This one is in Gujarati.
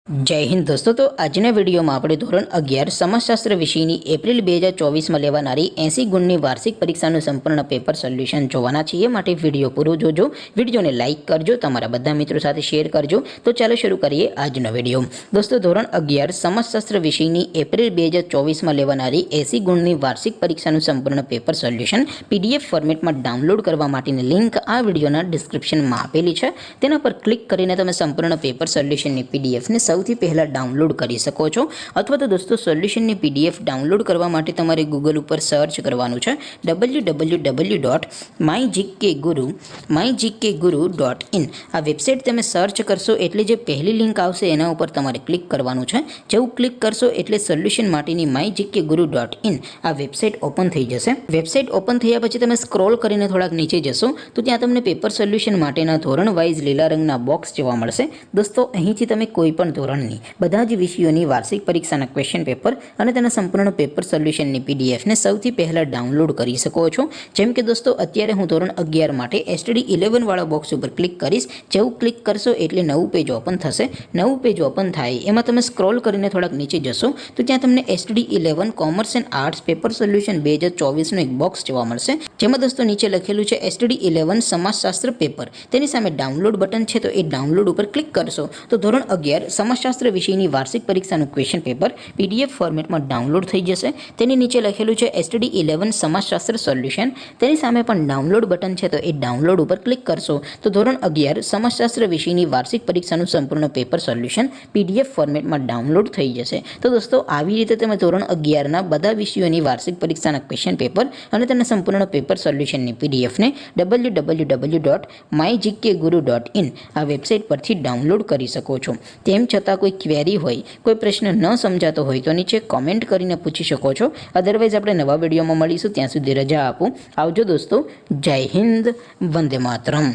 जय हिंद दोस्तों। तो आजना वीडियो में આપણે ધોરણ 11 સમાજશાસ્ત્ર વિષયની એપ્રિલ 2024 માં લેવાનારી 80 ગુણની વાર્ષિક પરીક્ષાનું સંપૂર્ણ પેપર સોલ્યુશન જોવાના છીએ। માટે વિડિયો પૂરો જોજો, વિડિયોને લાઈક કરજો, તમારા બધા મિત્રો સાથે શેર કરજો। તો ચાલો શરૂ કરીએ આજનો વિડિયો। દોસ્તો ધોરણ 11 સમાજશાસ્ત્ર વિષયની એપ્રિલ 2024 માં લેવાનારી 80 ગુણની વાર્ષિક પરીક્ષાનું સંપૂર્ણ પેપર સોલ્યુશન પીડીએફ ફોર્મેટમાં ડાઉનલોડ કરવા માટેની લિંક આ વિડિયોના ડિસ્ક્રિપ્શનમાં આપેલી છે। તેના પર ક્લિક કરીને તમે સંપૂર્ણ પેપર સોલ્યુશનની પીડીએફને સૌથી પહેલા ડાઉનલોડ કરી શકો છો। અથવા તો દોસ્તો સોલ્યુશનની પીડીએફ ડાઉનલોડ કરવા માટે તમારે ગૂગલ ઉપર સર્ચ કરવાનું છે www.mygkguru.in। આ વેબસાઇટ તમે સર્ચ કરશો એટલે જે પહેલી લિંક આવશે એના ઉપર તમારે ક્લિક કરવાનું છે। જેવું ક્લિક કરશો એટલે સોલ્યુશન માટેની mygkguru.in આ વેબસાઇટ ઓપન થઈ જશે। વેબસાઇટ ઓપન થયા પછી તમે સ્ક્રોલ કરીને થોડાક નીચે જશો તો ત્યાં તમને પેપર સોલ્યુશન માટેના ધોરણ વાઇઝ લીલા રંગના બોક્સ જોવા મળશે। દોસ્તો અહીંથી તમે કોઈ પણ ધોરણની બધા જ વિષયોની વાર્ષિક પરીક્ષાના ક્વેશ્ચન પેપર અને તેના સંપૂર્ણ પેપર સોલ્યુશનની પીડીએફને સૌથી પહેલા ડાઉનલોડ કરી શકો છો। જેમ કે દોસ્તો અત્યારે હું ધોરણ 11 માટે એસટીડી 11 વાળા બોક્સ ઉપર ક્લિક કરીશ। જેવું ક્લિક કરશો એટલે નવું પેજ ઓપન થશે। નવું પેજ ઓપન થાય એમાં તમે સ્ક્રોલ કરીને થોડાક નીચે જશો તો ત્યાં તમને STD 11 commerce and arts paper solution 2024નું એક બોક્સ જોવા મળશે। જેમાં દોસ્તો નીચે લખેલું છે એસટીડી 11 સમાજશાસ્ત્ર પેપર। તેની સામે ડાઉનલોડ બટન છે તો એ ડાઉનલોડ ઉપર ક્લિક કરશો તો ધોરણ 11 સમાજશાસ્ત્ર વિષયની વાર્ષિક પરીક્ષાનું ક્વેશ્ચન પેપર પીડીએફ ફોર્મેટમાં ડાઉનલોડ થઈ જશે। તેની નીચે લખેલું છે એસટીડી 11 સમાજશાસ્ત્ર સોલ્યુશન। તેની સામે પણ ડાઉનલોડ બટન છે તો એ ડાઉનલોડ ઉપર ક્લિક કરશો તો ધોરણ 11 સમાજશાસ્ત્ર વિષયની વાર્ષિક પરીક્ષાનું સંપૂર્ણ પેપર સોલ્યુશન પીડીએફ ફોર્મેટમાં ડાઉનલોડ થઈ જશે। તો દોસ્તો આવી રીતે તમે ધોરણ 11ના બધા વિષયોની વાર્ષિક પરીક્ષાના ક્વેશ્ચન પેપર અને તેના સંપૂર્ણ પેપર સોલ્યુશનની પીડીએફને www.mygkguru.in આ વેબસાઇટ પરથી ડાઉનલોડ કરી શકો છો। તેમ છતાં કોઈ ક્વેરી હોય, કોઈ પ્રશ્ન ન સમજાતો હોય તો નીચે કોમેન્ટ કરીને પૂછી શકો છો। અધરવાઇઝ આપણે નવા વિડીયોમાં મળીશું, ત્યાં સુધી રજા આપો। આવજો દોસ્તો। જય હિન્દ, વંદે માતરમ।